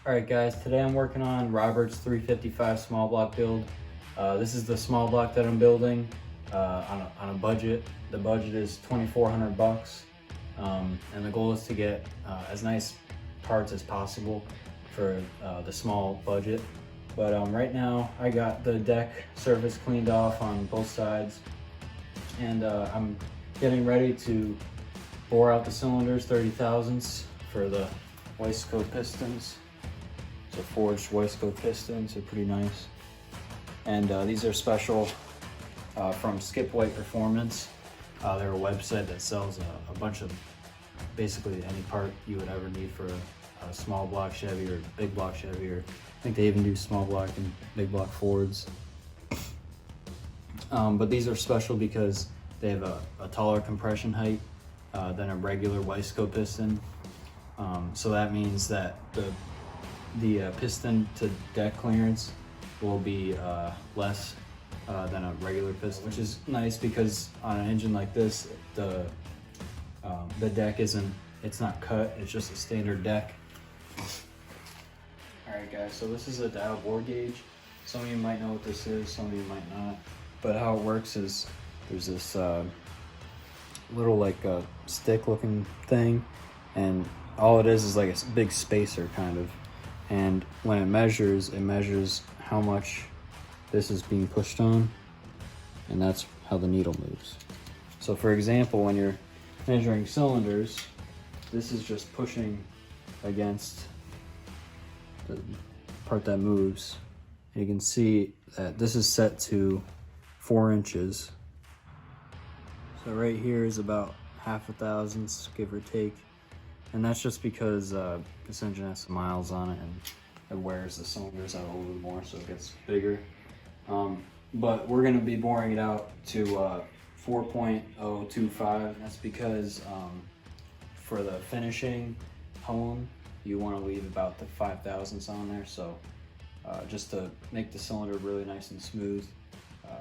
Alright guys, today I'm working on Robert's 355 small block build. This is the small block that I'm building on a budget. The budget is $2,400, and the goal is to get as nice parts as possible for the small budget. But right now I got the deck surface cleaned off on both sides, and I'm getting ready to bore out the cylinders 30 thousandths for the waistcoat pistons. So forged waistcoat pistons are pretty nice. And these are special from Skip White Performance. They're a website that sells a bunch of basically any part you would ever need for a small block Chevy or big block Chevy, or I think they even do small block and big block Fords. But these are special because they have a taller compression height than a regular waistcoat piston. So that means that the piston to deck clearance will be less than a regular piston, which is nice because on an engine like this, the deck it's not cut, it's just a standard deck. Alright guys, so this is a dial bore gauge. Some of you might know what this is, some of you might not. But how it works is there's this little like stick looking thing, and all it is like a big spacer kind of. And when it measures how much this is being pushed on, and that's how the needle moves. So for example, when you're measuring cylinders, this is just pushing against the part that moves. And you can see that this is set to 4 inches. So right here is about 0.5 thousandths, give or take. And that's just because this engine has some miles on it and it wears the cylinders out a little bit more, so it gets bigger. But we're going to be boring it out to 4.025. That's because for the finishing hone, you want to leave about the 5 thousandths on there. So just to make the cylinder really nice and smooth,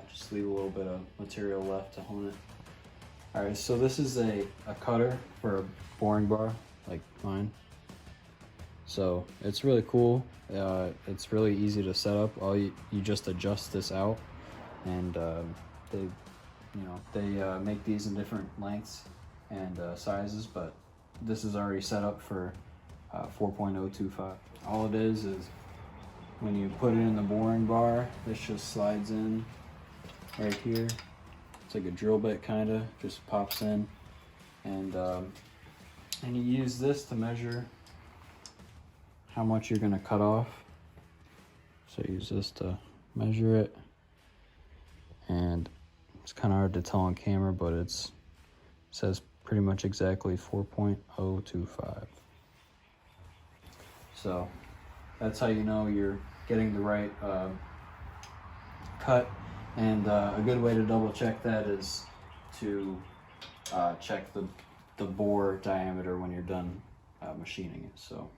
just leave a little bit of material left to hone it. Alright, so this is a cutter for a boring bar like mine. So it's really cool. It's really easy to set up. You just adjust this out, and they make these in different lengths and sizes, but this is already set up for 4.025. All it is when you put it in the boring bar, this just slides in right here. It's like a drill bit kind of, just pops in, and you use this to measure how much you're gonna cut off. So use this to measure it, and it's kind of hard to tell on camera, but it says pretty much exactly 4.025. So that's how you know you're getting the right cut. And a good way to double check that is to check the bore diameter when you're done machining it. So.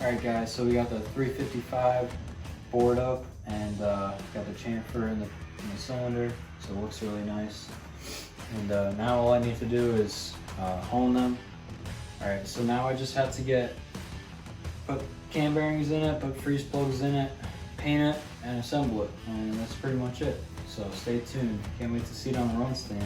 Alright guys, so we got the 355 board up, and got the chamfer in the cylinder, so it looks really nice. And now all I need to do is hone them. Alright, so now I just have to put cam bearings in it, put freeze plugs in it, paint it, and assemble it, and that's pretty much it. So stay tuned, can't wait to see it on the run stand.